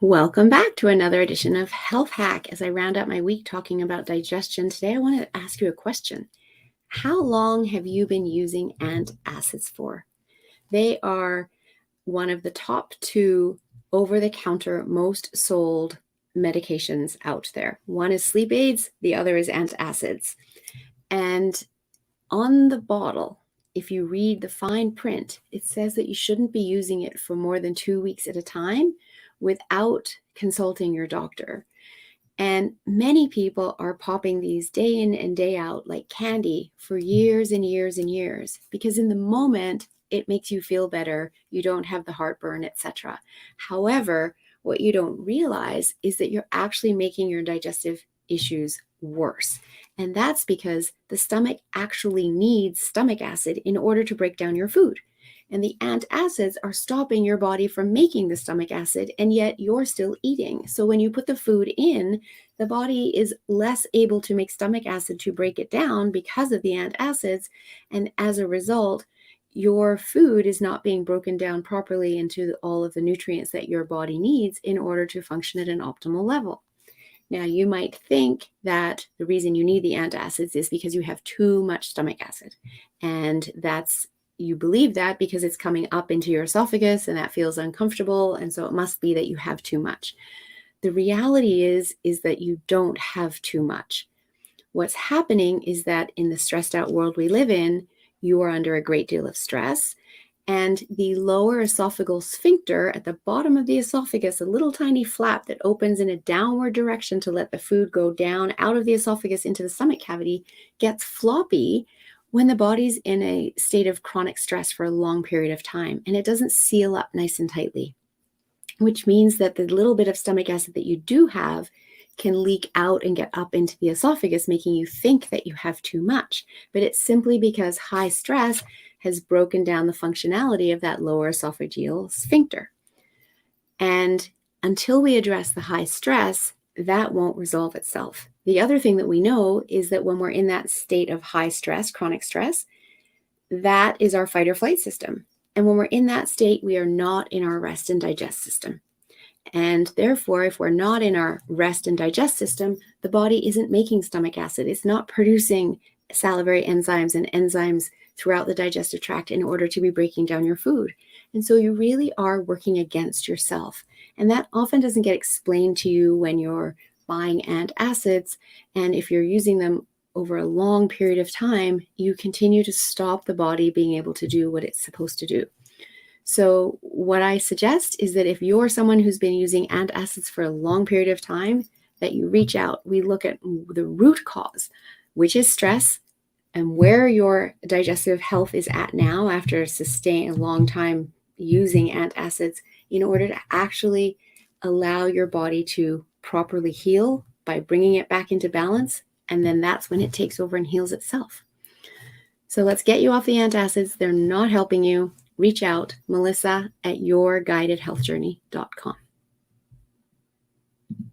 Welcome back to another edition of Health Hack. As I round out my week talking about digestion, today I want to ask you a question. How long have you been using antacids for? They are one of the top two over-the-counter most sold medications out there. One is sleep aids, the other is antacids. And on the bottle, if you read the fine print, it says that you shouldn't be using it for more than 2 weeks at a time without consulting your doctor. And many people are popping these day in and day out like candy for years and years and years, because in the moment, it makes you feel better. You don't have the heartburn, etc. However, what you don't realize is that you're actually making your digestive issues worse. And that's because the stomach actually needs stomach acid in order to break down your food. And the antacids are stopping your body from making the stomach acid, and yet you're still eating. So when you put the food in, the body is less able to make stomach acid to break it down because of the antacids. And as a result, your food is not being broken down properly into all of the nutrients that your body needs in order to function at an optimal level. Now, you might think that the reason you need the antacids is because you have too much stomach acid. And you believe that because it's coming up into your esophagus and that feels uncomfortable. And so it must be that you have too much. The reality is that you don't have too much. What's happening is that in the stressed out world we live in, you are under a great deal of stress. And the lower esophageal sphincter at the bottom of the esophagus, a little tiny flap that opens in a downward direction to let the food go down out of the esophagus into the stomach cavity, gets floppy when the body's in a state of chronic stress for a long period of time, and it doesn't seal up nice and tightly, which means that the little bit of stomach acid that you do have can leak out and get up into the esophagus, making you think that you have too much. But it's simply because high stress has broken down the functionality of that lower esophageal sphincter. And until we address the high stress, that won't resolve itself. The other thing that we know is that when we're in that state of high stress, chronic stress, that is our fight or flight system. And when we're in that state, we are not in our rest and digest system. And therefore, if we're not in our rest and digest system, the body isn't making stomach acid. It's not producing salivary enzymes and enzymes throughout the digestive tract in order to be breaking down your food. And so you really are working against yourself. And that often doesn't get explained to you when you're buying antacids. And if you're using them over a long period of time, you continue to stop the body being able to do what it's supposed to do. So what I suggest is that if you're someone who's been using antacids for a long period of time, that you reach out. We look at the root cause, which is stress, and where your digestive health is at now after a long time using antacids, in order to actually allow your body to properly heal by bringing it back into balance. And then that's when it takes over and heals itself. So let's get you off the antacids. They're not helping you. Reach out, Melissa at yourguidedhealthjourney.com.